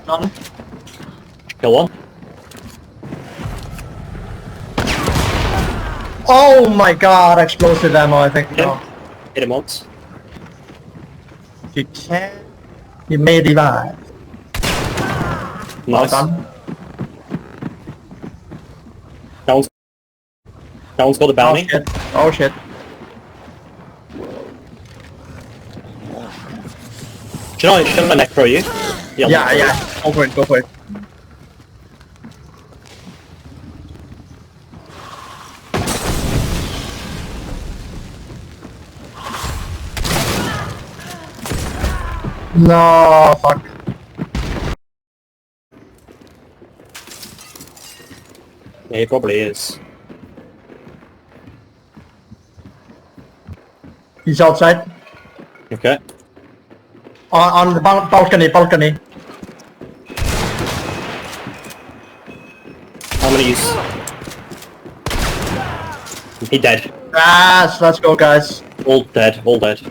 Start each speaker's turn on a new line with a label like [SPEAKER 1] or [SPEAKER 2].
[SPEAKER 1] None.
[SPEAKER 2] Kill one.
[SPEAKER 1] Oh my god, explosive ammo, I think.
[SPEAKER 2] Hit him.
[SPEAKER 1] No.
[SPEAKER 2] Hit him once.
[SPEAKER 1] You can. You may revive. Well
[SPEAKER 2] Nice.
[SPEAKER 1] done.
[SPEAKER 2] That one's got the
[SPEAKER 1] Oh
[SPEAKER 2] bounty.
[SPEAKER 1] shit. Oh shit.
[SPEAKER 2] Should I necro you?
[SPEAKER 1] Yeah, yeah. Go for it, go for it. No, fuck.
[SPEAKER 2] Yeah, he probably is.
[SPEAKER 1] He's outside.
[SPEAKER 2] Okay.
[SPEAKER 1] On the balcony.
[SPEAKER 2] I'm gonna use... He dead.
[SPEAKER 1] Yes, let's go, guys.
[SPEAKER 2] All dead, all dead.